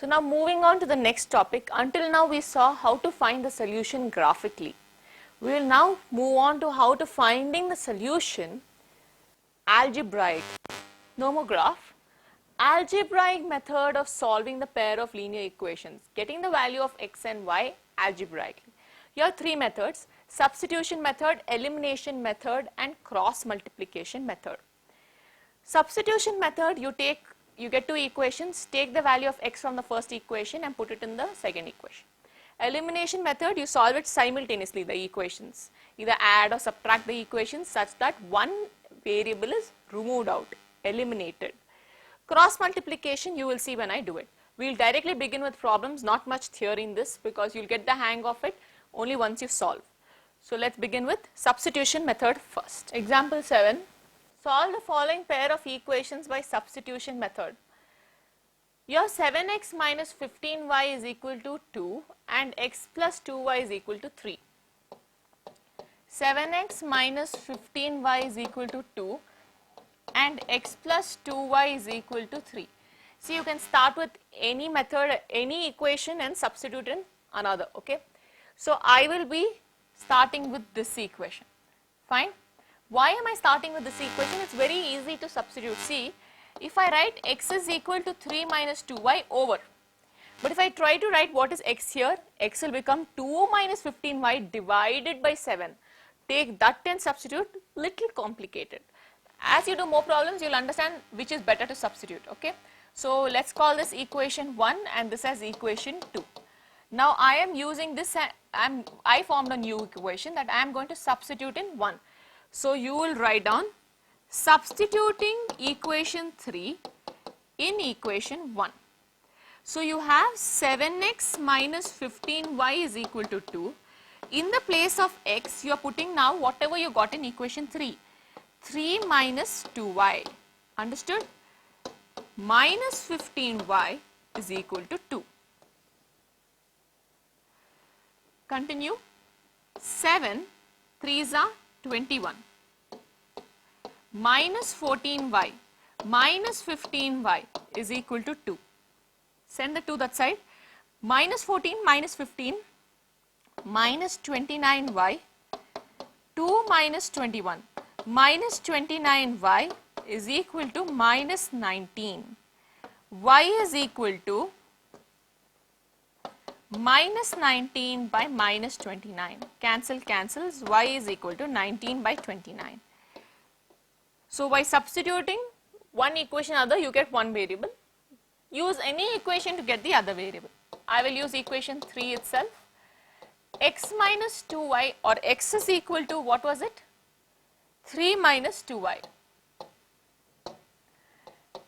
So now moving on to the next topic. Until now we saw how to find the solution graphically. We will now move on to how to finding the solution algebraic. Nomograph. Algebraic method of solving the pair of linear equations, getting the value of x and y algebraically. You have three methods: substitution method, elimination method, and cross multiplication method. Substitution method, you get two equations, take the value of x from the first equation and put it in the second equation. Elimination method, you solve it simultaneously, the equations. Either add or subtract the equations such that one variable is removed out, eliminated. Cross multiplication, you will see when I do it. We will directly begin with problems, not much theory in this because you will get the hang of it only once you solve. So let's begin with substitution method first. Example 7. Solve the following pair of equations by substitution method. Your 7x minus 15y is equal to 2 and x plus 2y is equal to 3. 7x minus 15y is equal to 2 and x plus 2y is equal to 3. See, you can start with any method, any equation and substitute in another, okay. So I will be starting with this equation, fine. Why am I starting with this equation? It's very easy to substitute. See, if I write x is equal to 3 minus 2y over, but if I try to write what is x here, x will become 2 minus 15y divided by 7. Take that and substitute, little complicated. As you do more problems, you will understand which is better to substitute, okay. So let's call this equation 1 and this as equation 2. Now I am using this, I formed a new equation that I am going to substitute in 1. So you will write down substituting equation 3 in equation 1. So you have 7x minus 15y is equal to 2. In the place of x, you are putting now whatever you got in equation 3. 3 minus 2y, understood? Minus 15y is equal to 2. Continue. 7 3s are 21. Minus 14y minus 15y is equal to 2. Send the 2 that side. Minus 14 minus 15 minus 29y, 2 minus 21. Minus 29y is equal to minus 19. Y is equal to minus 19 by minus 29. Cancel cancels, y is equal to 19 by 29. So by substituting one equation other, you get one variable. Use any equation to get the other variable. I will use equation 3 itself. X minus 2y, or x is equal to, what was it? 3 minus 2y.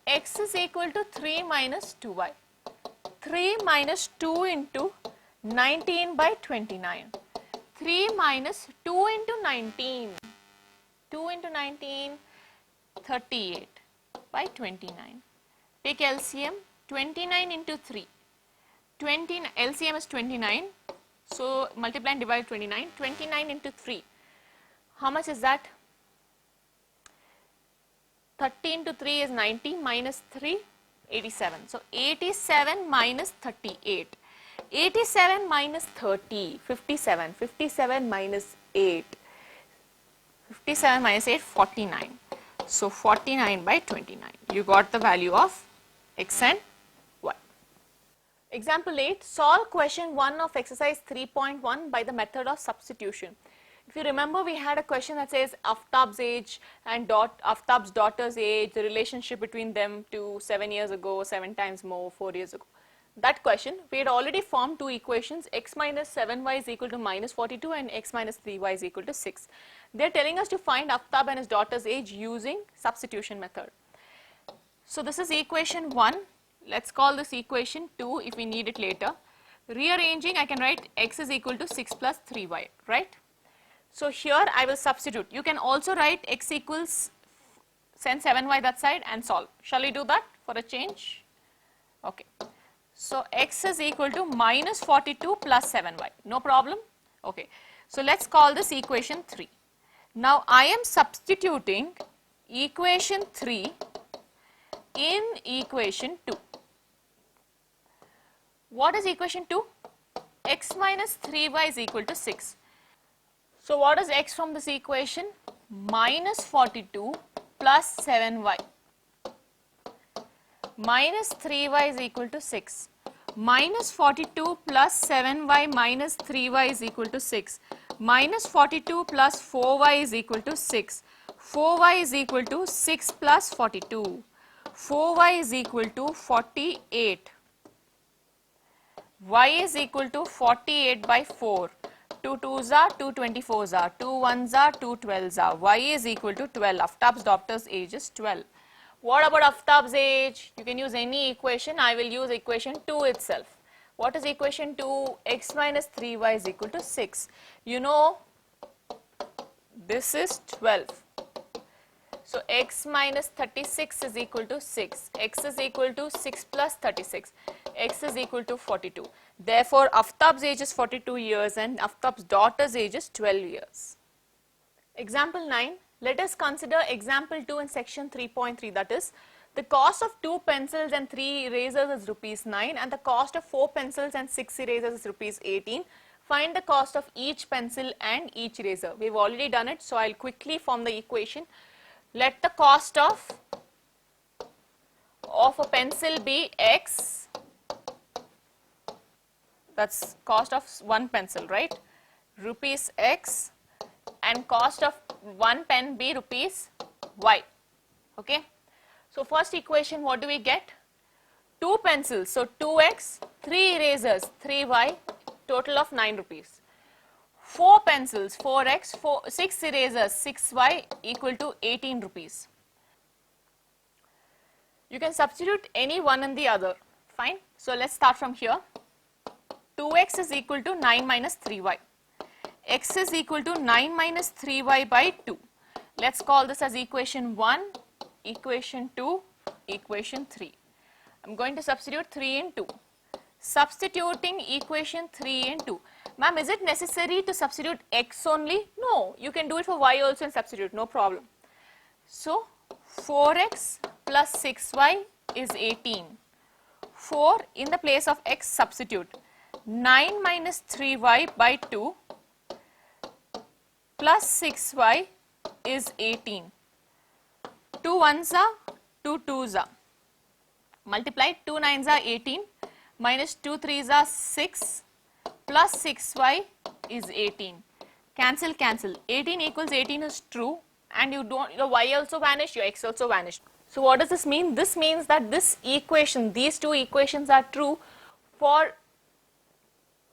X is equal to 3 minus 2y. 3 minus 2 into 19 by 29. 3 minus 2 into 19. 2 into 19, 38 by 29. Take LCM, 29 into 3. LCM is 29. So multiply and divide 29. 29 into 3. How much is that? 30 into 3 is 90 minus 3, 87. So 87 minus 38. 87 minus 30, 57. 57 minus 8. 57 minus 8, 49. So 49 by 29. You got the value of x and y. Example 8. Solve question 1 of exercise 3.1 by the method of substitution. If you remember, we had a question that says Aftab's age and Aftab's daughter's age, the relationship between them to 7 years ago, 7 times more, 4 years ago. That question, we had already formed two equations, x minus 7y is equal to minus 42 and x minus 3y is equal to 6. They are telling us to find Aftab and his daughter's age using substitution method. So this is equation 1. Let's call this equation 2 if we need it later. Rearranging, I can write x is equal to 6 plus 3y, right? So here I will substitute. You can also write x equals, send 7y that side and solve. Shall we do that for a change? Okay. So x is equal to minus 42 plus 7y. No problem? Okay. So let's call this equation 3. Now I am substituting equation 3 in equation 2. What is equation 2? X minus 3y is equal to 6. So what is x from this equation? Minus 42 plus 7y. Minus 3y is equal to 6. Minus 42 plus 7y minus 3y is equal to 6. Minus 42 plus 4y is equal to 6. 4y is equal to 6 plus 42. 4y is equal to 48. Y is equal to 48 by 4. 2 2s are 2 24s are 2 1s are 2 12s are. Y is equal to 12. Aftab's daughter's age is 12. What about Aftab's age? You can use any equation. I will use equation 2 itself. What is equation 2? X minus 3y is equal to 6. You know, this is 12. So x minus 36 is equal to 6. X is equal to 6 plus 36. X is equal to 42. Therefore, Aftab's age is 42 years and Aftab's daughter's age is 12 years. Example 9. Let us consider example 2 in section 3.3, that is, the cost of 2 pencils and 3 erasers is rupees 9 and the cost of 4 pencils and 6 erasers is rupees 18. Find the cost of each pencil and each eraser. We have already done it, so I will quickly form the equation. Let the cost of a pencil be x, that's cost of one pencil, right, rupees x, and cost of one pen be rupees y. Okay. So first equation, what do we get? 2 pencils, so 2x, 3 erasers, 3y, total of 9 rupees. 4 pencils, 4x, 6 erasers, 6y equal to 18 rupees. You can substitute any one in the other, fine. So let's start from here. 2x is equal to 9 minus 3y. X is equal to 9 minus 3y by 2. Let's call this as equation 1, equation 2, equation 3. I'm going to substitute 3 in 2. Substituting equation 3 in 2. Ma'am, is it necessary to substitute x only? No, you can do it for y also and substitute, no problem. So, 4x plus 6y is 18. 4 in the place of x substitute. 9 minus 3y by 2 plus 6y is 18. 2 1s are 2 2s are. Multiply 2 9s are 18 minus 2 3s are 6 plus 6y is 18. Cancel, cancel. 18 equals 18 is true and you don't, your y also vanished, your x also vanished. So what does this mean? This means that this equation, these two equations are true for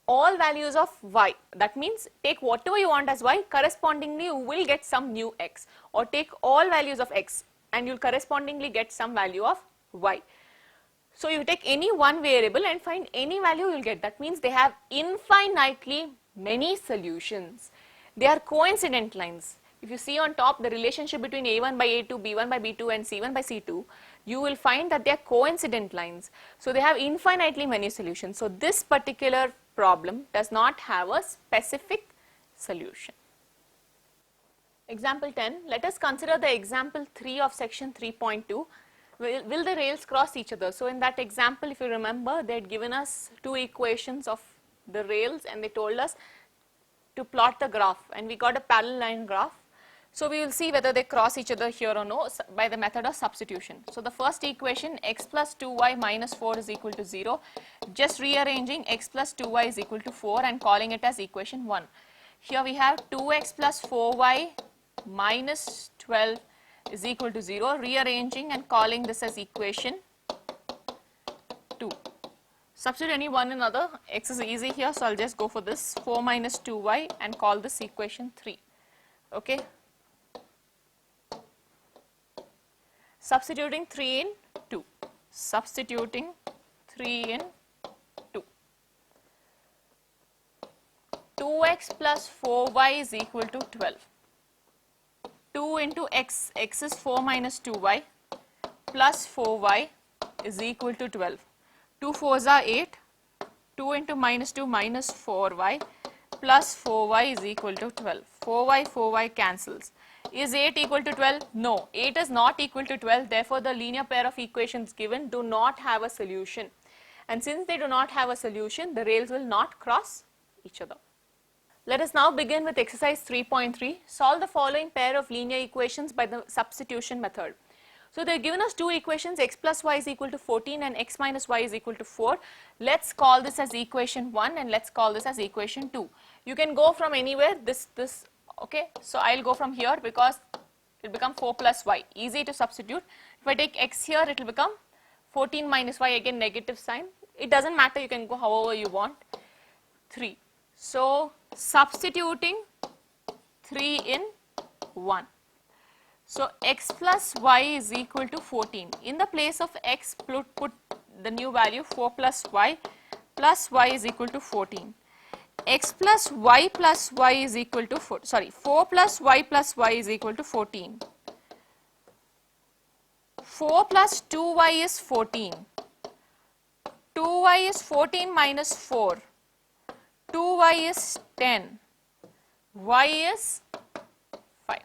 all values of y. That means take whatever you want as y, correspondingly you will get some new x, or take all values of x and you will correspondingly get some value of y. So you take any one variable and find any value, you will get. That means they have infinitely many solutions. They are coincident lines. If you see on top the relationship between a1 by a2, b1 by b2 and c1 by c2, you will find that they are coincident lines. So they have infinitely many solutions. So this particular problem does not have a specific solution. Example 10, let us consider the example 3 of section 3.2. Will the rails cross each other? So in that example, if you remember, they had given us two equations of the rails and they told us to plot the graph, and we got a parallel line graph. So we will see whether they cross each other here or no by the method of substitution. So the first equation, x plus 2y minus 4 is equal to 0. Just rearranging x plus 2y is equal to 4 and calling it as equation 1. Here we have 2x plus 4y minus 12 is equal to 0, rearranging and calling this as equation 2. Substitute any one in other, x is easy here, so I'll just go for this 4 minus 2y and call this equation 3. Okay. Substituting 3 in 2. Substituting 3 in 2. 2x plus 4y is equal to 12. 2 into x, x is 4 minus 2y plus 4y is equal to 12. 2 4s are 8, 2 into minus 2 minus 4y plus 4y is equal to 12. 4y cancels. Is 8 equal to 12? No, 8 is not equal to 12, therefore the linear pair of equations given do not have a solution. and since they do not have a solution, the rails will not cross each other. Let us now begin with exercise 3.3. Solve the following pair of linear equations by the substitution method. So they are given us two equations, x plus y is equal to 14 and x minus y is equal to 4. Let's call this as equation 1 and let's call this as equation 2. You can go from anywhere, this, okay. So I'll go from here because it will become 4 plus y, easy to substitute. If I take x here, it will become 14 minus y, again negative sign. It doesn't matter, you can go however you want. 3. So substituting 3 in 1. So x plus y is equal to 14. In the place of x, put the new value 4 plus y is equal to 14. X plus y is equal to 4 plus y is equal to 14. 4 plus 2y is 14. 2y is 14 minus 4. 2y is 10. Y is 5.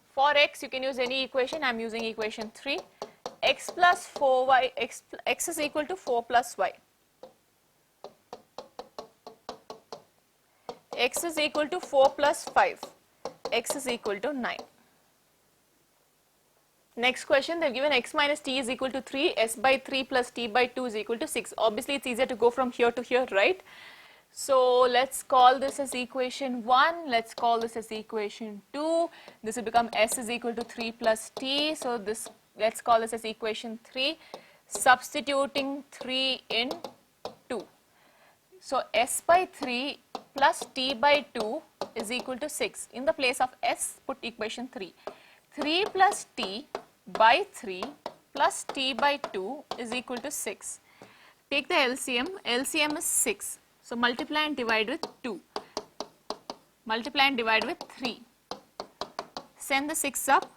For x, you can use any equation. I am using equation 3. X plus 4y, x is equal to 4 plus y. X is equal to 4 plus 5. X is equal to 9. Next question, they have given x minus t is equal to 3, s by 3 plus t by 2 is equal to 6. Obviously, it's easier to go from here to here, right? So let's call this as equation 1, let's call this as equation 2. This will become s is equal to 3 plus t. So this, let's call this as equation 3, substituting 3 in 2. So s by 3 plus t by 2 is equal to 6. In the place of s, put equation 3. 3 plus t by 3 plus t by 2 is equal to 6. Take the LCM, LCM is 6. So multiply and divide with 2. Multiply and divide with 3. Send the 6 up.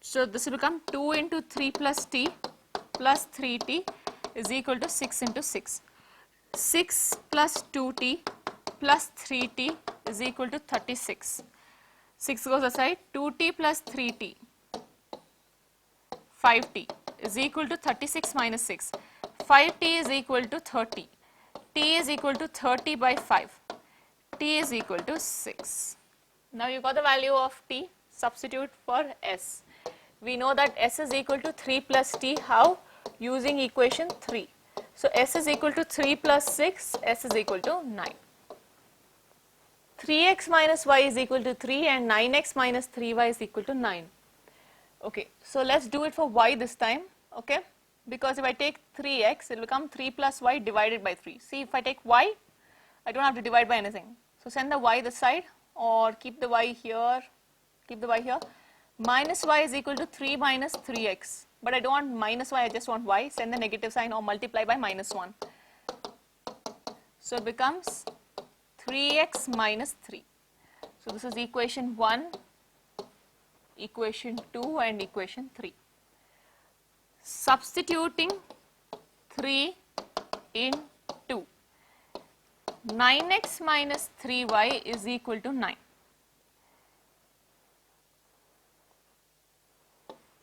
So this will become 2 into 3 plus t plus 3t is equal to 6 into 6. 6 plus 2t plus 3t is equal to 36. 6 goes aside, 2t plus 3t, 5t is equal to 36 minus 6. 5t is equal to 30. T is equal to 30 by 5. T is equal to 6. Now you got the value of t, substitute for s. We know that s is equal to 3 plus t, how? Using equation 3. So s is equal to 3 plus 6, s is equal to 9. 3x minus y is equal to 3 and 9x minus 3y is equal to 9. Okay, so let's do it for y this time, okay? Because if I take 3x, it will become 3 plus y divided by 3. See, if I take y, I don't have to divide by anything. So send the y this side or keep the y here, keep the y here. Minus y is equal to 3 minus 3x. But I don't want minus y, I just want y. Send the negative sign or multiply by minus 1. So it becomes 3x minus 3. So this is equation 1, equation 2 and equation 3. Substituting 3 in 2. 9x minus 3y is equal to 9.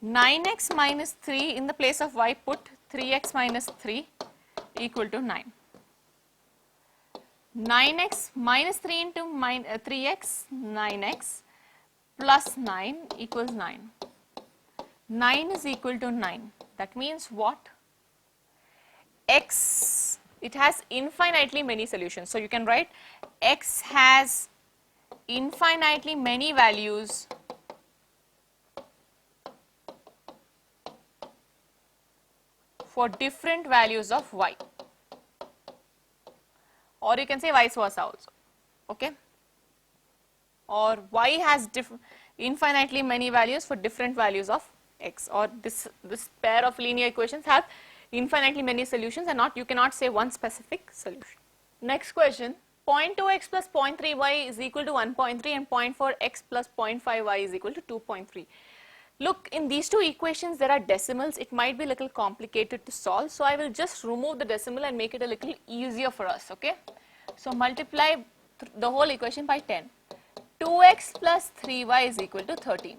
9x minus 3, in the place of y put 3x minus 3 equal to 9. 9x minus 3 into 3x, 9x plus 9 equals 9. 9 is equal to 9. That means what? X, it has infinitely many solutions. So you can write x has infinitely many values for different values of y. Or you can say vice versa also, okay? Or y has infinitely many values for different values of x, or this pair of linear equations have infinitely many solutions and you cannot say one specific solution. Next question, 0.2x plus 0.3y is equal to 1.3 and 0.4x plus 0.5y is equal to 2.3. Look, in these two equations there are decimals. It might be a little complicated to solve, so I will just remove the decimal and make it a little easier for us, okay? So multiply the whole equation by 10. 2x plus 3y is equal to 13.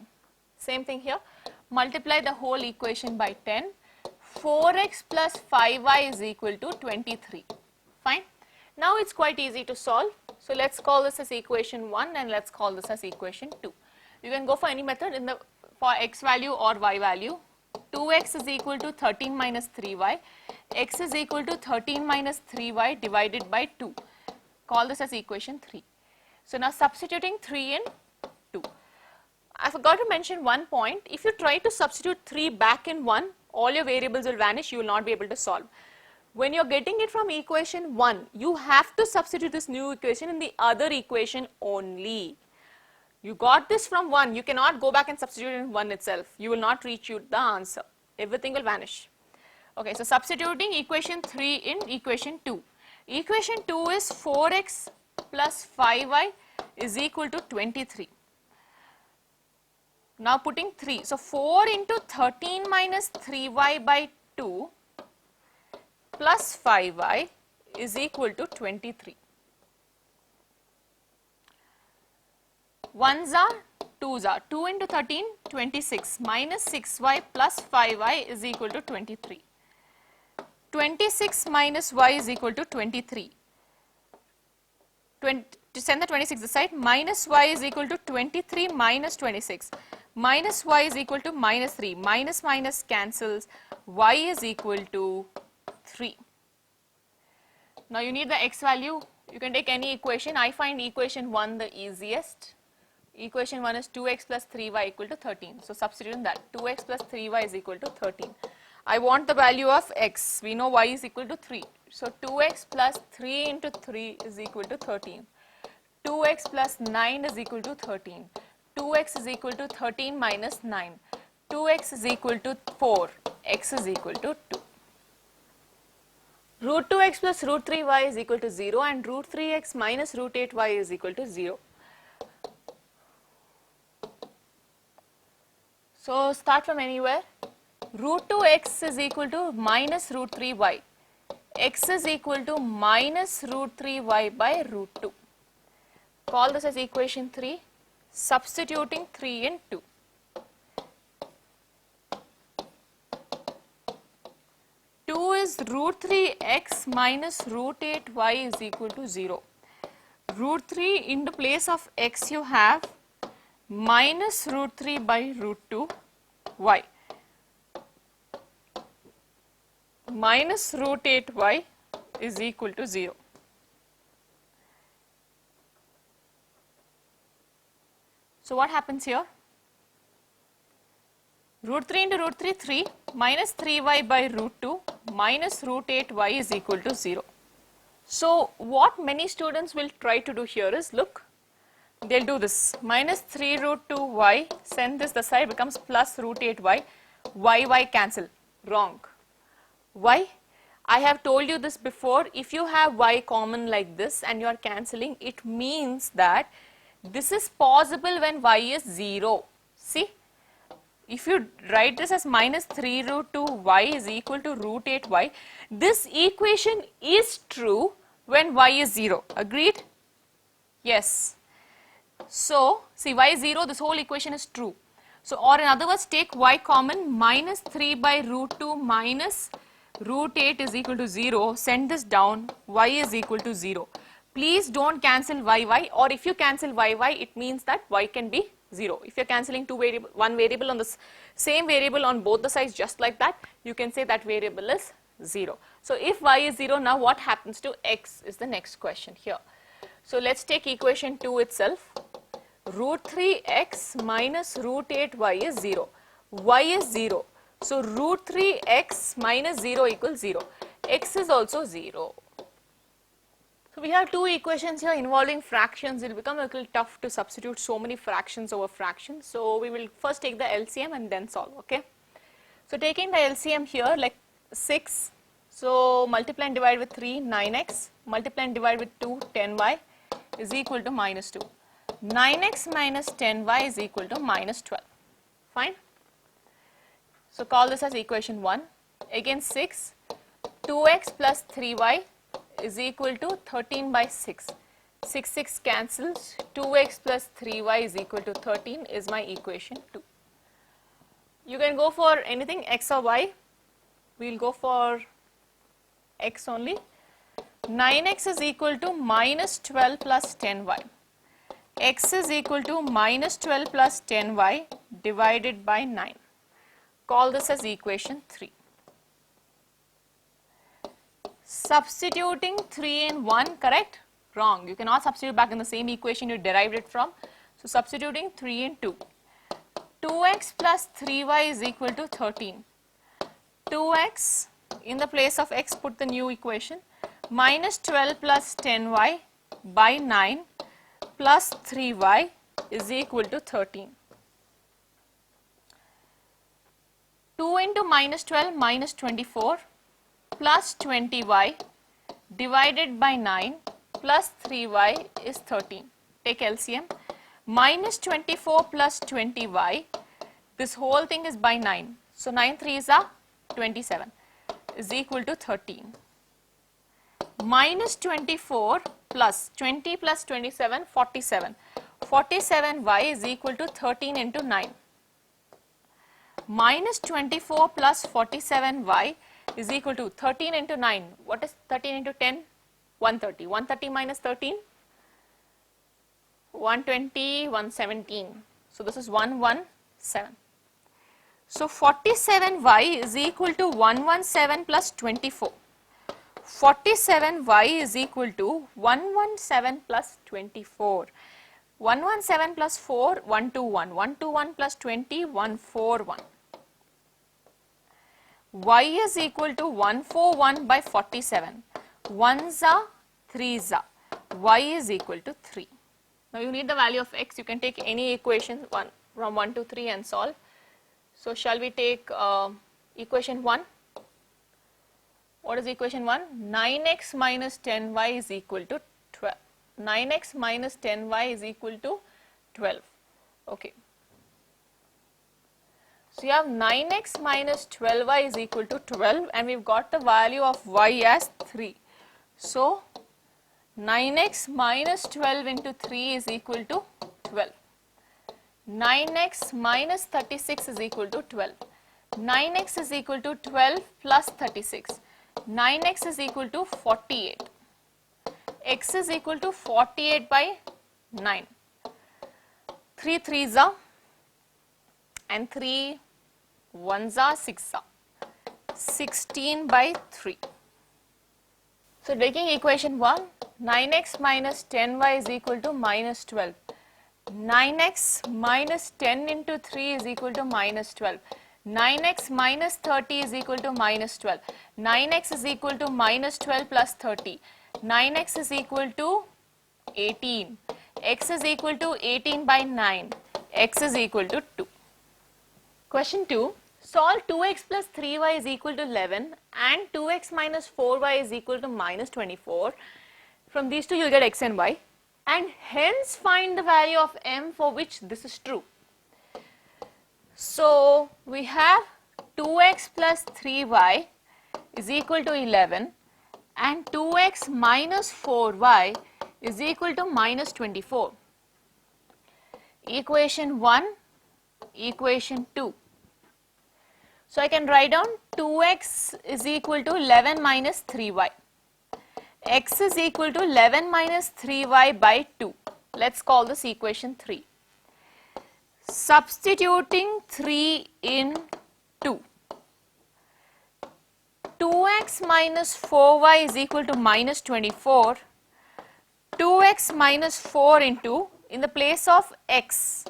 Same thing here. Multiply the whole equation by 10. 4x plus 5y is equal to 23. Fine. Now it's quite easy to solve. So let's call this as equation 1 and let's call this as equation 2. You can go for any method in the for x value or y value. 2x is equal to 13 minus 3y. X is equal to 13 minus 3y divided by 2. Call this as equation 3. So now substituting 3 in 2. I forgot to mention one point. If you try to substitute 3 back in 1, all your variables will vanish. You will not be able to solve. When you are getting it from equation 1, you have to substitute this new equation in the other equation only. You got this from 1. You cannot go back and substitute in 1 itself. You will not reach the answer. Everything will vanish. Okay, so substituting equation 3 in equation 2. Equation 2 is 4x plus 5y is equal to 23. Now putting 3. So 4 into 13 minus 3y by 2 plus 5y is equal to 23. 1s are 2s are 2 into 13 26 minus 6y plus 5y is equal to 23. 26 minus y is equal to 23. To send the 26 aside, minus y is equal to 23 minus 26. Minus y is equal to minus 3. Minus minus cancels. Y is equal to 3. Now you need the x value. You can take any equation. I find equation 1 the easiest. Equation 1 is 2x plus 3y equal to 13. So substitute in that. 2x plus 3y is equal to 13. I want the value of x. We know y is equal to 3. So 2x plus 3 into 3 is equal to 13. 2x plus 9 is equal to 13. 2x is equal to 13 minus 9. 2x is equal to 4. X is equal to 2. Root 2x plus root 3y is equal to 0 and root 3x minus root 8y is equal to 0. So start from anywhere. Root 2x is equal to minus root 3y. X is equal to minus root 3y by root 2. Call this as equation 3. Substituting 3 in 2. Is root 3x minus root 8y is equal to 0. Root 3 in the place of x you have minus root 3 by root 2 y minus root 8y is equal to 0. So what happens here? Root 3 into root 3, 3 minus 3y by root 2 minus root 8y is equal to 0. So what many students will try to do here is, look, they'll do this minus 3 root 2y, send this the side, becomes plus root 8y, y cancel. Wrong. Why? I have told you this before. If you have y common like this and you are cancelling, it means that this is possible when y is 0. See? If you write this as minus 3 root 2y is equal to root 8y, this equation is true when y is 0. Agreed? Yes. So, see, y is 0, this whole equation is true. So, or in other words, take y common, minus 3 by root 2 minus root 8 is equal to 0. Send this down, y is equal to 0. Please don't cancel y, or if you cancel y, it means that y can be 0. If you are cancelling one variable on the same variable on both the sides just like that, you can say that variable is 0. So if y is 0, now what happens to x is the next question here. So let's take equation 2 itself. Root 3x minus root 8y is 0. Y is 0. So root 3x minus 0 equals 0. X is also 0. So we have two equations here involving fractions. It will become a little tough to substitute so many fractions over fractions. So we will first take the LCM and then solve, okay. So taking the LCM here, like 6, so multiply and divide with 3, 9x, multiply and divide with 2, 10y is equal to minus 2. 9x minus 10y is equal to minus 12. Fine. So call this as equation 1. Again 6, 2x plus 3y is equal to 13 by 6. 6 cancels. 2x plus 3y is equal to 13 is my equation 2. You can go for anything x or y. we'll go for x only. 9x is equal to minus 12 plus 10y. X is equal to minus 12 plus 10y divided by 9. Call this as equation 3. Substituting 3 in 1, correct? Wrong. You cannot substitute back in the same equation you derived it from. So substituting 3 in 2. 2x plus 3y is equal to 13. 2x, in the place of x put the new equation, minus 12 plus 10y by 9 plus 3y is equal to 13. 2 into minus 12 minus 24 plus 20y divided by 9 plus 3y is 13. Take LCM. Minus 24 plus 20y, this whole thing is by 9. So 9 3s are 27 is equal to 13. Minus 24 plus 20 plus 27, 47. 47y is equal to 13 into 9. Minus 24 plus 47y is equal to 13 into 9. What is 13 into 10? 130. 130 minus 13? 120, 117. So this is 117. So 47y is equal to 117 plus 24. 47y is equal to 117 plus 24. 117 plus 4, 121. 121 plus 20, 141. Y is equal to 141 by 47. 1s are 3s are. Y is equal to 3. Now you need the value of x. You can take any equation from 1 to 3 and solve. So shall we take equation 1? What is equation 1? 9x minus 10y is equal to 12. 9x minus 10y is equal to 12. Okay. So you have 9x minus 12y is equal to 12 and we've got the value of y as 3. So 9x minus 12 into 3 is equal to 12. 9x minus 36 is equal to 12. 9x is equal to 12 plus 36. 9x is equal to 48. X is equal to 48 by 9. 3 3s are and 3 1s are 6 are. 16 by 3. So taking equation 1, 9x minus 10y is equal to minus 12. 9x minus 10 into 3 is equal to minus 12. 9x minus 30 is equal to minus 12. 9x is equal to minus 12 plus 30. 9x is equal to 18. X is equal to 18 by 9. X is equal to 2. Question 2. Solve 2x plus 3y is equal to 11 and 2x minus 4y is equal to minus 24. From these two you will get x and y, and hence find the value of m for which this is true. So we have 2x plus 3y is equal to 11 and 2x minus 4y is equal to minus 24. Equation 1, equation 2. So I can write down 2x is equal to 11 minus 3y. X is equal to 11 minus 3y by 2. Let's call this equation 3. Substituting 3 in 2. 2x minus 4y is equal to minus 24. 2x minus 4 into, in the place of x.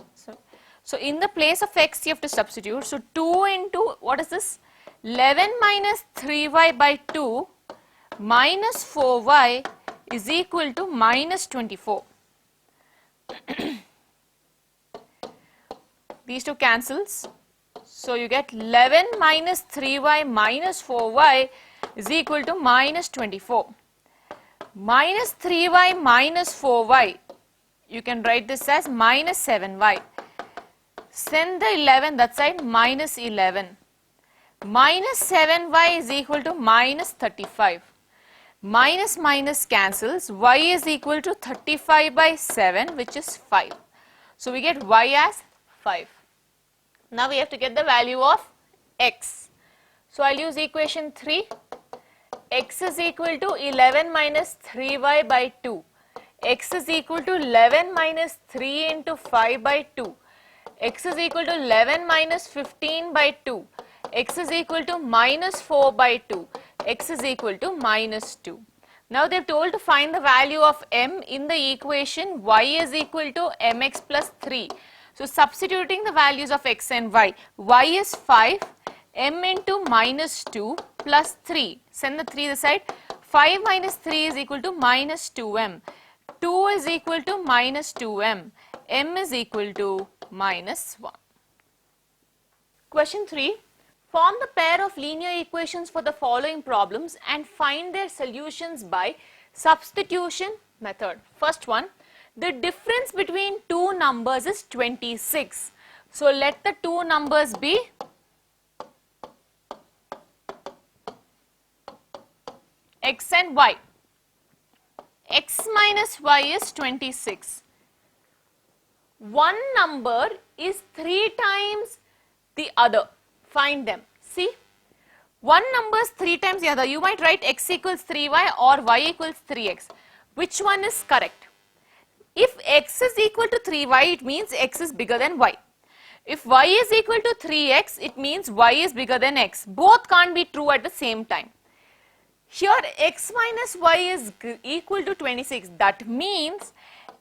So in the place of x you have to substitute. So 2 into, what is this? 11 minus 3y by 2 minus 4y is equal to minus 24. These two cancels. So you get 11 minus 3y minus 4y is equal to minus 24. Minus 3y minus 4y, you can write this as minus 7y. Send the 11 that side, minus 11. Minus 7y is equal to minus 35. Minus minus cancels, y is equal to 35 by 7, which is 5. So we get y as 5. Now we have to get the value of x. So I'll use equation 3. X is equal to 11 minus 3y by 2. X is equal to 11 minus 3 into 5 by 2. X is equal to 11 minus 15 by 2. X is equal to minus 4 by 2. X is equal to minus 2. Now they've told to find the value of m in the equation y is equal to mx plus 3. So substituting the values of x and y is 5, m into minus 2 plus 3. Send the 3 this side. 5 minus 3 is equal to minus 2m. 2 is equal to minus 2m. M is equal to minus 1. Question 3. Form the pair of linear equations for the following problems and find their solutions by substitution method. First one, the difference between two numbers is 26. So let the two numbers be x and y. X minus y is 26. One number is 3 times the other. Find them. See, one number is 3 times the other. You might write x equals 3y or y equals 3x. Which one is correct? If x is equal to 3y, it means x is bigger than y. If y is equal to 3x, it means y is bigger than x. Both can't be true at the same time. Here x minus y is equal to 26. That means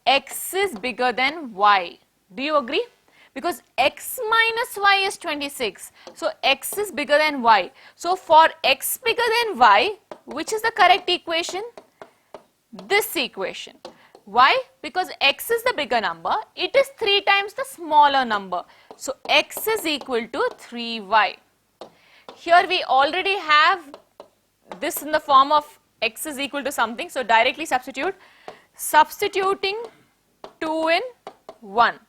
x is bigger than y. Do you agree? Because x minus y is 26. So x is bigger than y. So for x bigger than y, which is the correct equation? This equation. Why? Because x is the bigger number. It is 3 times the smaller number. So x is equal to 3y. Here we already have this in the form of x is equal to something. So directly substitute. Substituting 2 in 1.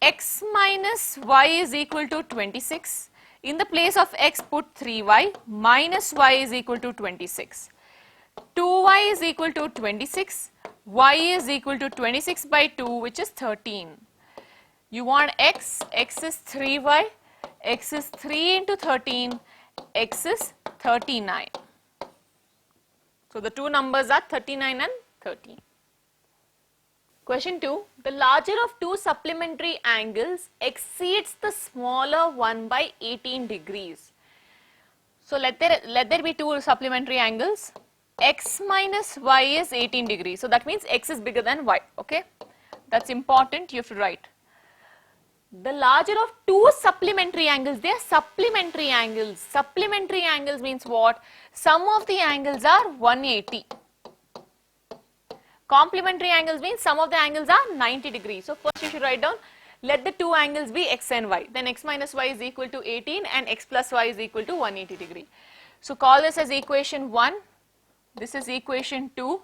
X minus y is equal to 26. In the place of x, put 3y minus y is equal to 26. 2y is equal to 26. Y is equal to 26 by 2, which is 13. You want x is 3y, x is 3 into 13, x is 39. So the two numbers are 39 and 13. Question 2. The larger of two supplementary angles exceeds the smaller one by 18 degrees. So let there be two supplementary angles. X minus y is 18 degrees. So that means x is bigger than y. Okay. That's important. You have to write. The larger of two supplementary angles, they are supplementary angles. Supplementary angles means what? Sum of the angles are 180. Complementary angles means sum of the angles are 90 degrees. So first you should write down, let the two angles be x and y. Then x minus y is equal to 18 and x plus y is equal to 180 degree. So call this as equation 1. This is equation 2.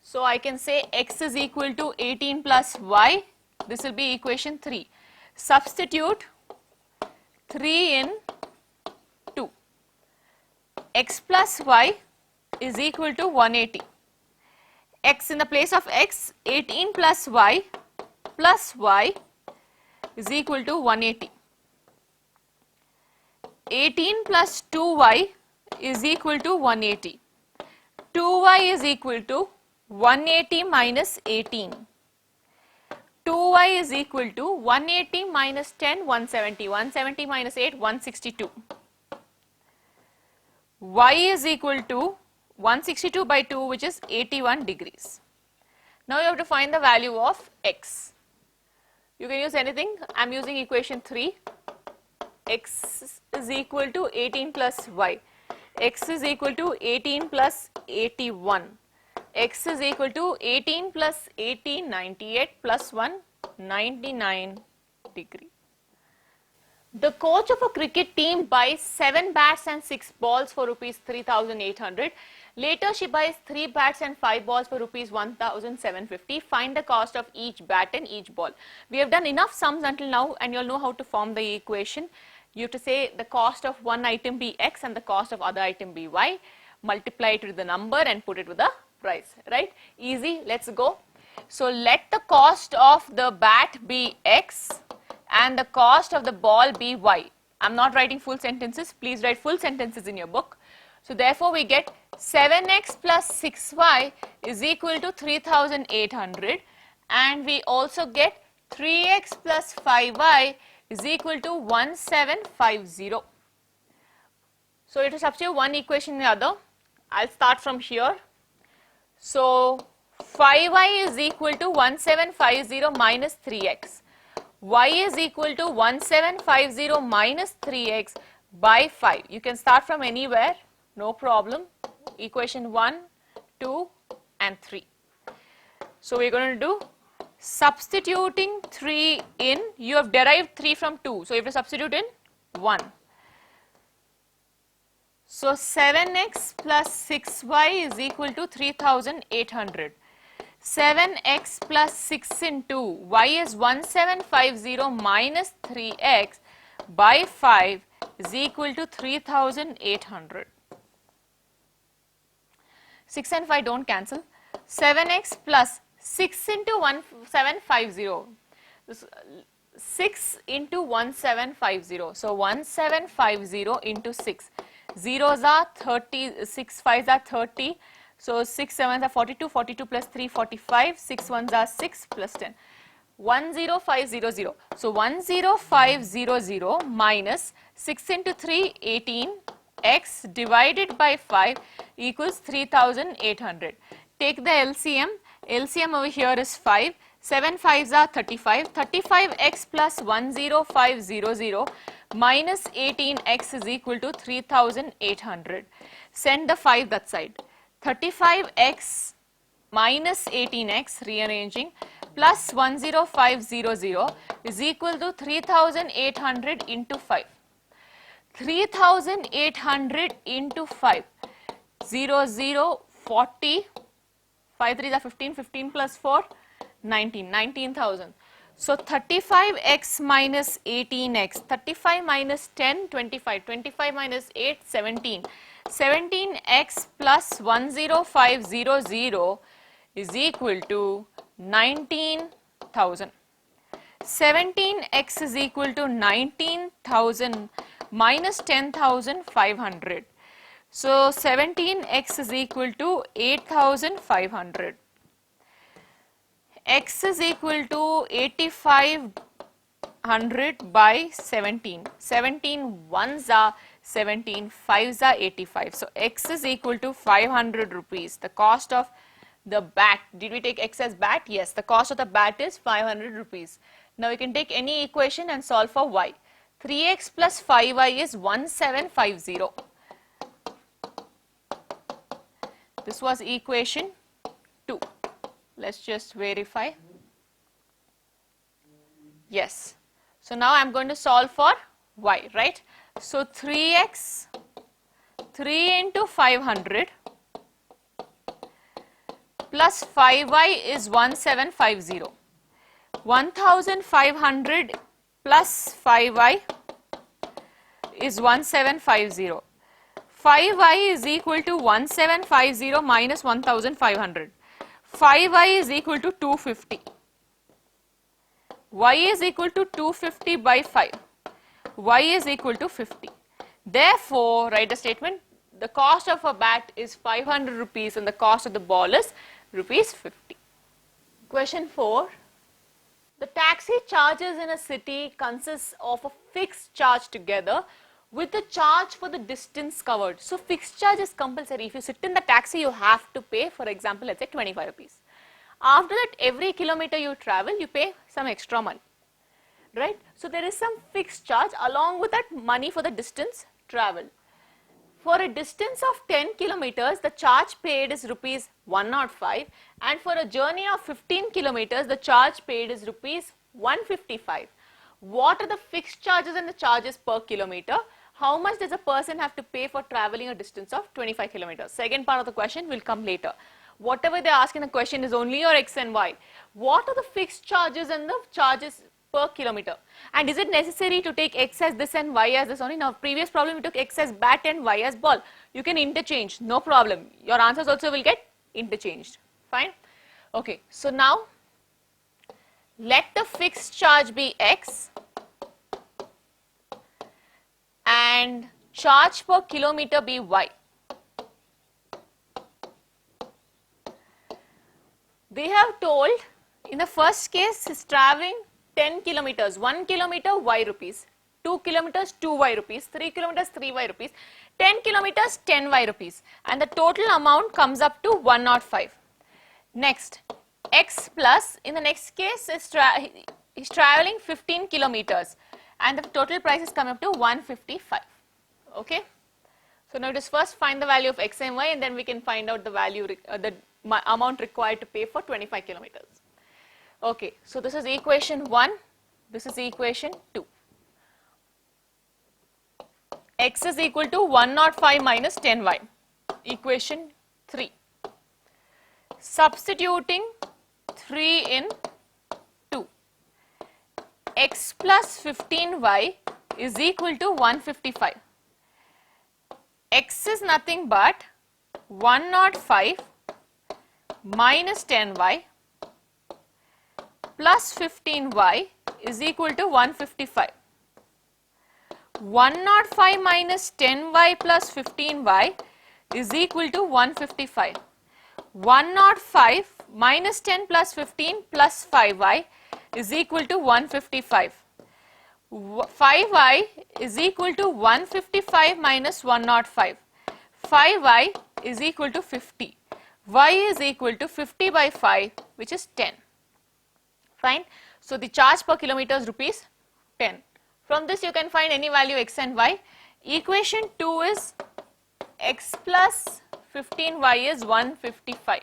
So I can say x is equal to 18 plus y. This will be equation 3. Substitute 3 in 2. X plus y is equal to 180. X in the place of x, 18 plus y is equal to 180. 18 plus 2y is equal to 180. 2y is equal to 180 minus 18. 2y is equal to 180 minus 10, 170. 170 minus 8, 162. Y is equal to 162 by 2, which is 81 degrees. Now you have to find the value of x. You can use anything. I am using equation 3. X is equal to 18 plus y. X is equal to 18 plus 81. X is equal to 18 plus 80, 98 plus 1, 99 degree. The coach of a cricket team buys 7 bats and 6 balls for rupees 3,800. Later she buys 3 bats and 5 balls for rupees 1,750. Find the cost of each bat and each ball. We have done enough sums until now and you all know how to form the equation. You have to say the cost of one item be x and the cost of other item be y. Multiply it with the number and put it with the price, right? Easy, let's go. So let the cost of the bat be x and the cost of the ball be y. I'm not writing full sentences. Please write full sentences in your book. So therefore we get 7x plus 6y is equal to 3800, and we also get 3x plus 5y is equal to 1750. So it will substitute one equation in the other. I'll start from here. So 5y is equal to 1750 minus 3x. Y is equal to 1750 minus 3x by 5. You can start from anywhere, no problem. Equation 1, 2 and 3. So we're going to do substituting 3 in, you have derived 3 from 2. So you have to substitute in 1. So 7x plus 6y is equal to 3800. 7x plus 6 into y is 1750 minus 3x by 5 is equal to 3800. 6 and 5 don't cancel. 7x plus 6 into 1750. 6 into 1750. So 1750 into 6. Zeros are 30, 6 5s are 30. So 6 7s are 42, 42 plus 3 45, 6 1s are 6 plus 10. 10500. So 10500 minus 6 into 3 18, x divided by 5 equals 3800. Take the LCM. LCM over here is 5. 7 5s are 35. 35x plus 10500 minus 18x is equal to 3800. Send the 5 that side. 35x minus 18x, rearranging, plus 10500 is equal to 3800 into 5. 3800 into 5. 0 0 40. 5 3s are 15. 15 plus 4 19. 19,000. So 35x minus 18x. 35 minus 10 25. 25 minus 8 17. 17x plus 10500 is equal to 19,000. 17x is equal to 19,000 minus 10,500. So 17x is equal to 8,500. X is equal to 8,500 by 17. 17 ones are 17, 5s are 85. So x is equal to 500 rupees. The cost of the bat, did we take x as bat? Yes, the cost of the bat is 500 rupees. Now we can take any equation and solve for y. 3x plus 5y is 1750. This was equation 2. Let's just verify. Yes. So now I'm going to solve for y, right? So 3x, 3 into 500 plus 5y is 1750. 1500 plus 5y is 1750. 5y is equal to 1750 minus 1500. 5y is equal to 250. Y is equal to 250 by 5. Y is equal to 50. Therefore, write the statement, the cost of a bat is 500 rupees and the cost of the ball is rupees 50. Question 4. The taxi charges in a city consists of a fixed charge together with the charge for the distance covered. So fixed charge is compulsory. If you sit in the taxi, you have to pay, for example, let's say 25 rupees. After that, every kilometer you travel, you pay some extra money, right? So there is some fixed charge along with that money for the distance traveled. For a distance of 10 kilometers, the charge paid is rupees 105, and for a journey of 15 kilometers, the charge paid is rupees 155. What are the fixed charges and the charges per kilometer? How much does a person have to pay for traveling a distance of 25 kilometers? Second part of the question will come later. Whatever they ask in the question is only your x and y. What are the fixed charges and the charges per kilometer? And is it necessary to take x as this and y as this only? Now, previous problem we took x as bat and y as ball. You can interchange, no problem. Your answers also will get interchanged. Fine. Okay, so now let the fixed charge be x. and charge per kilometer be y. They have told in the first case is traveling 10 kilometers, 1 kilometer y rupees, 2 kilometers 2y rupees, 3 kilometers 3y rupees, 10 kilometers 10y rupees, and the total amount comes up to 105. Next, x plus in the next case is traveling 15 kilometers and the total price is coming up to 155. Okay. So now just first find the value of x and y, and then we can find out the value, the amount required to pay for 25 kilometers. Okay, so this is equation 1, this is equation 2. X is equal to 105 minus 10y, equation 3. Substituting 3 in 2, x plus 15y is equal to 155. X is nothing but 105 minus 10y plus 15y is equal to 155. 105 minus 10y plus 15y is equal to 155. 105 minus 10 plus 15 plus 5y is equal to 155. 5y is equal to 155 minus 105. 5y is equal to 50. Y is equal to 50 by 5, which is 10. Fine. So the charge per kilometer is rupees 10. From this you can find any value x and y. Equation 2 is x plus 15y is 155.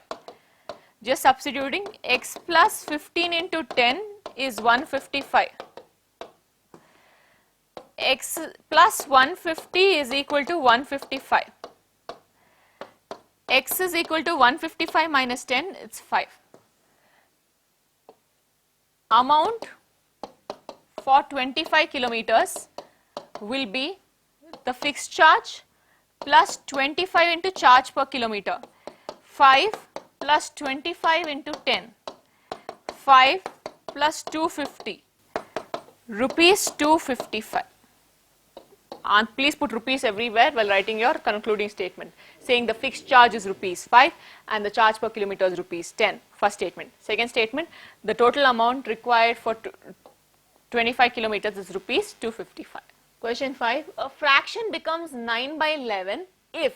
Just substituting, x plus 15 into 10 is 155. X plus 150 is equal to 155. X is equal to 155 minus 10, it's 5. Amount for 25 kilometers will be the fixed charge plus 25 into charge per kilometer. 5 plus 25 into 10. 5 plus 250. Rupees 255. And please put rupees everywhere while writing your concluding statement, saying the fixed charge is rupees 5 and the charge per kilometer is rupees 10. First statement. Second statement, the total amount required for 25 kilometers is rupees 255. Question 5. A fraction becomes 9 by 11 if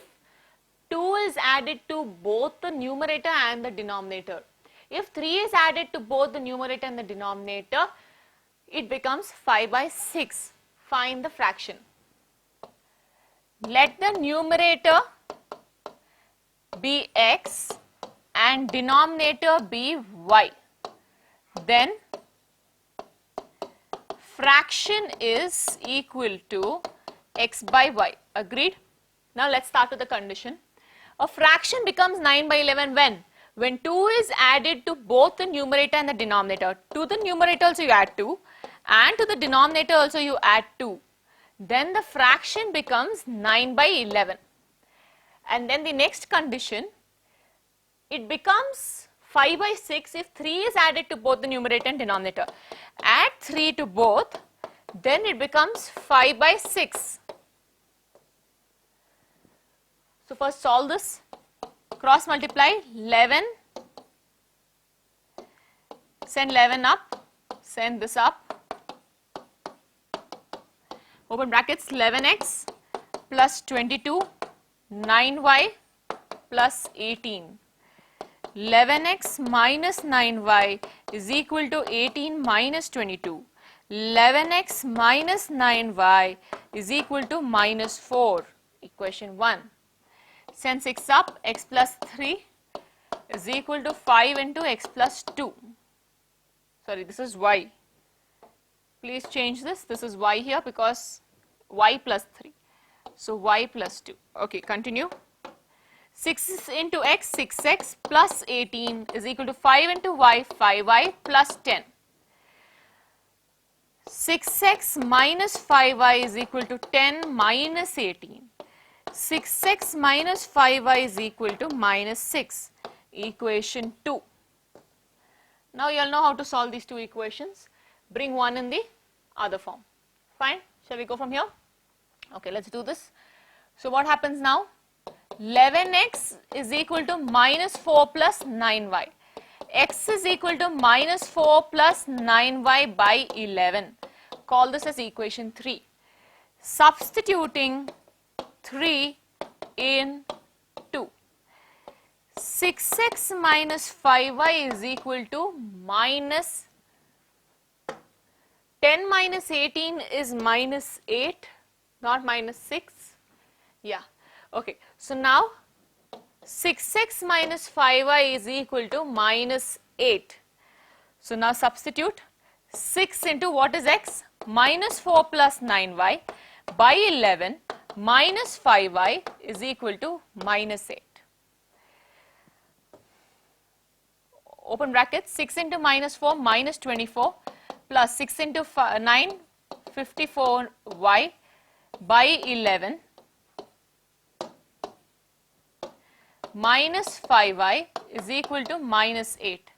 2 is added to both the numerator and the denominator. If 3 is added to both the numerator and the denominator, it becomes 5 by 6. Find the fraction. Let the numerator be x and denominator be y. Then fraction is equal to x by y. Agreed? Now let's start with the condition. A fraction becomes 9 by 11 when? When 2 is added to both the numerator and the denominator. To the numerator also you add 2 and to the denominator also you add 2. Then the fraction becomes 9 by 11. And then the next condition, it becomes 5 by 6 if 3 is added to both the numerator and denominator. Add 3 to both, then it becomes 5 by 6. So first solve this. Cross multiply 11, send 11 up, send this up. Open brackets, 11x plus 22, 9y plus 18. 11x minus 9y is equal to 18 minus 22. 11x minus 9y is equal to minus 4. Equation 1. Send 6 up, x plus 3 is equal to 5 into x plus 2. Sorry, this is y. Please change this. This is y here because y plus 3. So y plus 2. Okay, continue. 6 into x, 6x plus 18 is equal to 5 into y, 5y plus 10. 6x minus 5y is equal to 10 minus 18. 6x minus 5y is equal to minus 6. Equation 2. Now you all know how to solve these two equations. Bring one in the other form. Fine. Shall we go from here? Okay, let's do this. So what happens now? 11x is equal to minus 4 plus 9y. X is equal to minus 4 plus 9y by 11. Call this as equation 3. Substituting 3 in 2. 6x minus 5y is equal to minus 10 minus 18 is minus 8, not minus 6. Yeah. Okay. So now 6x minus 5y is equal to minus 8. So now substitute 6 into what is x? Minus 4 plus 9y by 11 minus 5y is equal to minus 8. Open bracket, 6 into minus 4 minus 24 plus 6 into 9 54y by 11 minus 5y is equal to minus 8.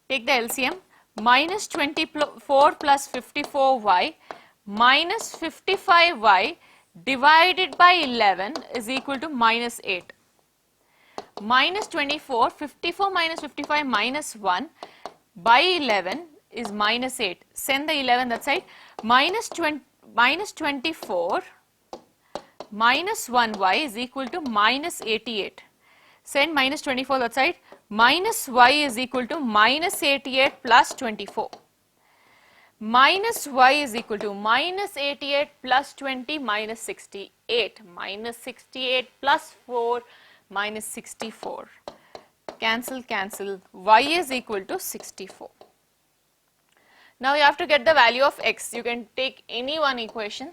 Take the LCM. Minus 24 plus 54y minus 55y divided by 11 is equal to minus 8. Minus 24, 54 minus 55 minus 1 by 11 is minus 8. Send the 11 that side. Minus 24 minus 1y is equal to minus 88. Send minus 24 that side. Minus y is equal to minus 88 plus 24. Minus y is equal to minus 88 plus 20 minus 68. Minus 68 plus 4 minus 64. Cancel, cancel. Y is equal to 64. Now you have to get the value of x. You can take any one equation.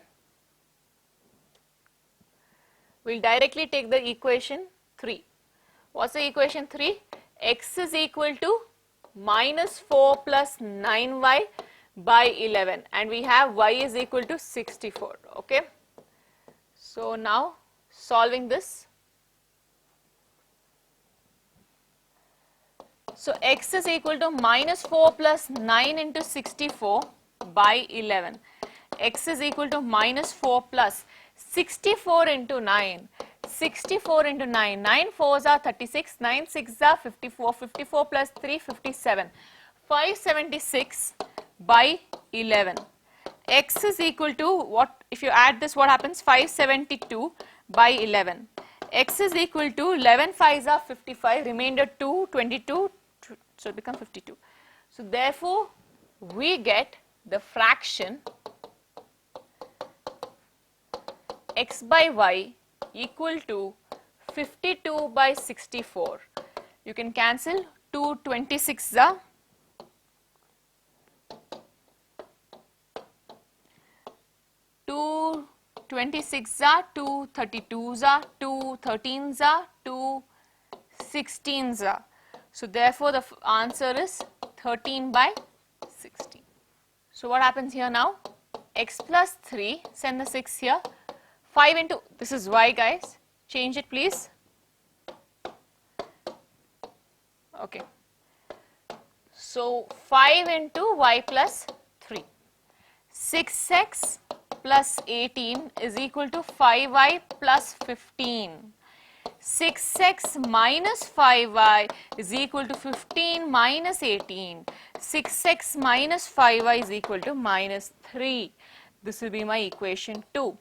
We'll directly take the equation 3. What's the equation 3? X is equal to minus 4 plus 9y by 11 and we have y is equal to 64. Okay. So now solving this. So x is equal to minus 4 plus 9 into 64 by 11. X is equal to minus 4 plus 64 into 9. 64 into 9, 9 4s are 36, 9 6s are 54, 54 plus 3, 57, 576 by 11. X is equal to what, if you add this, what happens? 572 by 11. X is equal to 11 5s are 55, remainder 2, 22, so it becomes 52. So therefore, we get the fraction x by y equal to 52 by 64. You can cancel 2 26s are 2 26s are 2 32s are 2 13s are 2 16s are. So therefore the answer is 13 by 16. So what happens here now? X plus 3, send the 6 here. 5 into, this is y guys, change it please. Okay. So 5 into y plus 3. 6x plus 18 is equal to 5y plus 15. 6x minus 5y is equal to 15 minus 18. 6x minus 5y is equal to minus 3. This will be my equation 2.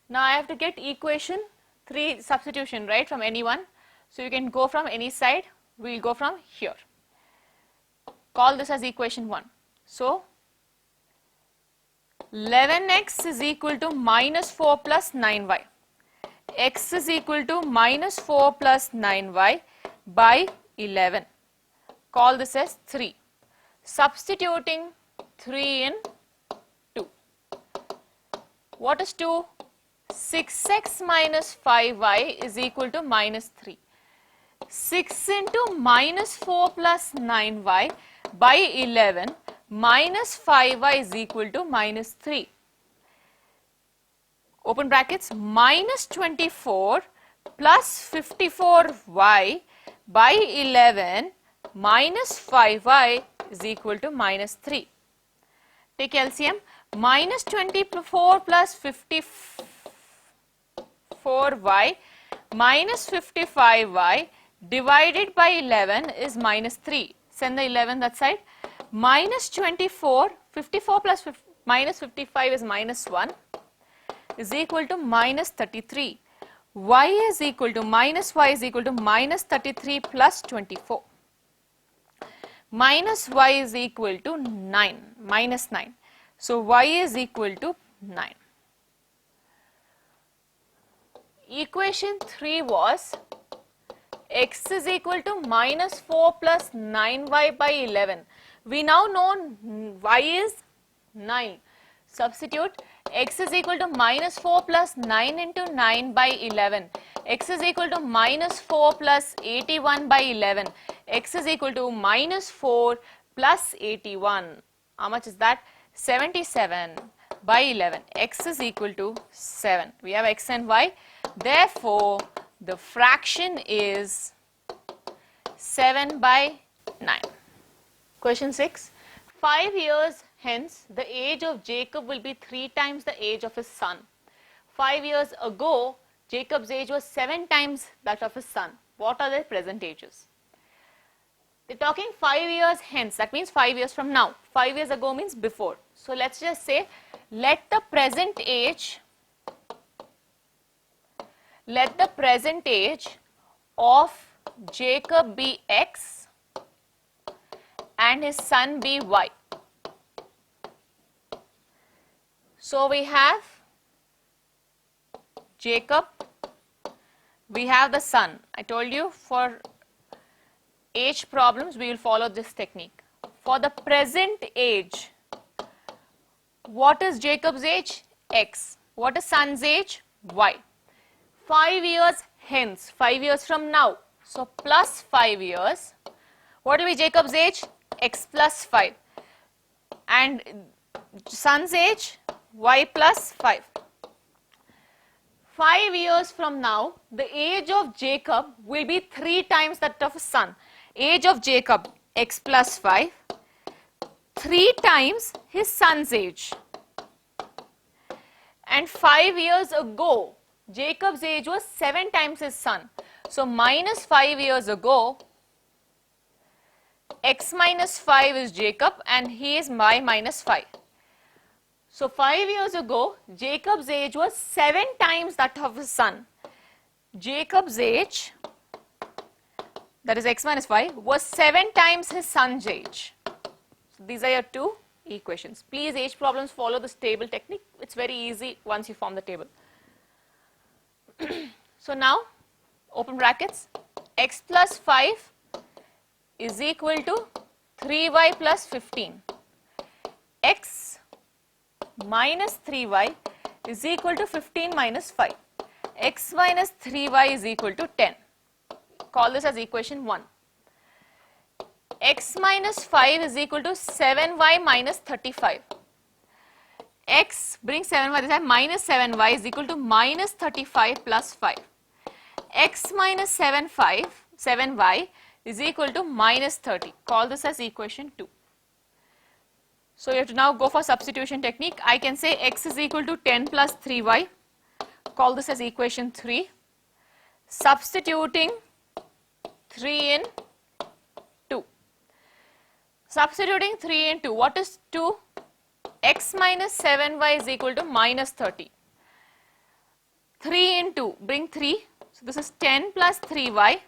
Now I have to get equation 3 substitution, right, from any one. So you can go from any side. We will go from here. Call this as equation 1. So 11x is equal to minus 4 plus 9y. X is equal to minus 4 plus 9y by 11. Call this as 3. Substituting 3 in 2. What is 2? 6x minus 5y is equal to minus 3. 6 into minus 4 plus 9y by 11 minus 5y is equal to minus 3. Open brackets, minus 24 plus 54y by 11 minus 5y is equal to minus 3. Take LCM. Minus 24 plus 54 24y minus 55y divided by 11 is minus 3. Send the 11 that side. Minus 24, 54 plus minus 55 is minus 1 is equal to minus 33. Y is equal to minus y is equal to minus 33 plus 24. Minus y is equal to 9, minus 9. So y is equal to 9. Equation 3 was x is equal to minus 4 plus 9y by 11. We now know y is 9. Substitute x is equal to minus 4 plus 9 into 9 by 11. X is equal to minus 4 plus 81 by 11. X is equal to minus 4 plus 81. How much is that? 77 by 11. X is equal to 7. We have x and y. Therefore, the fraction is 7 by 9. Question 6. 5 years hence, the age of Jacob will be 3 times the age of his son. 5 years ago, Jacob's age was 7 times that of his son. What are their present ages? They're talking 5 years hence. That means 5 years from now. 5 years ago means before. So let's just say, let the present age of Jacob be x and his son be y. So we have Jacob, we have the son. I told you for age problems we will follow this technique. For the present age, what is Jacob's age? X. What is son's age? Y. 5 years hence, 5 years from now. So plus 5 years. What will be Jacob's age? X plus 5. And son's age? Y plus 5. 5 years from now, the age of Jacob will be 3 times that of his son. Age of Jacob, x plus 5, 3 times his son's age. And 5 years ago, Jacob's age was 7 times his son. So minus 5 years ago, x minus 5 is Jacob and he is y minus 5. So 5 years ago, Jacob's age was 7 times that of his son. Jacob's age, that is x minus 5, was 7 times his son's age. So these are your 2 equations. Please, age problems follow this table technique. It's very easy once you form the table. So now, open brackets, x plus 5 is equal to 3y plus 15. X minus 3y is equal to 15 minus 5. X minus 3y is equal to 10. Call this as equation 1. X minus 5 is equal to 7y minus 35. X, bring 7y this side, minus 7y is equal to minus 35 plus 5. X minus 7y is equal to minus 30. Call this as equation 2. So you have to now go for substitution technique. I can say x is equal to 10 plus 3y. Call this as equation 3. Substituting 3 in 2. Substituting 3 in 2. What is 2? X minus 7y is equal to minus 30. 3 in 2. Bring 3. So this is 10 plus 3y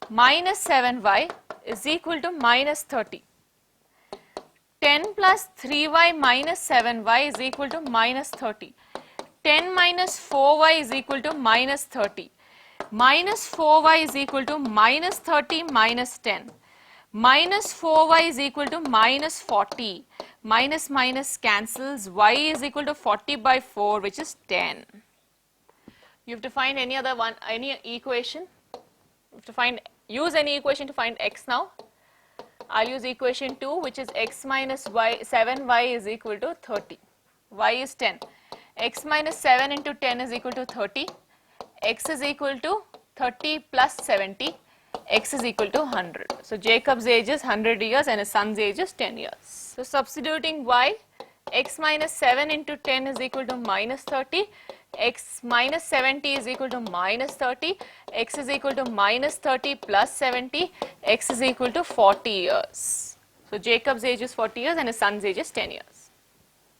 minus 7y is equal to minus 30. 10 plus 3y minus 7y is equal to minus 30. 10 minus 4y is equal to minus 30. Minus 4y is equal to minus 30 minus 10. Minus 4y is equal to minus 40. Minus minus cancels. Y is equal to 40 by 4, which is 10. You have to find any other one, any equation. You have to find, use any equation to find x now. I'll use equation 2, which is x minus y, 7y is equal to 30. Y is 10. X minus 7 into 10 is equal to 30. X is equal to 30 plus 70. X is equal to 100. So Jacob's age is 100 years and his son's age is 10 years. So substituting y, x minus 7 into 10 is equal to minus 30. x minus 70 is equal to minus 30, x is equal to minus 30 plus 70, x is equal to 40 years. So Jacob's age is 40 years and his son's age is 10 years.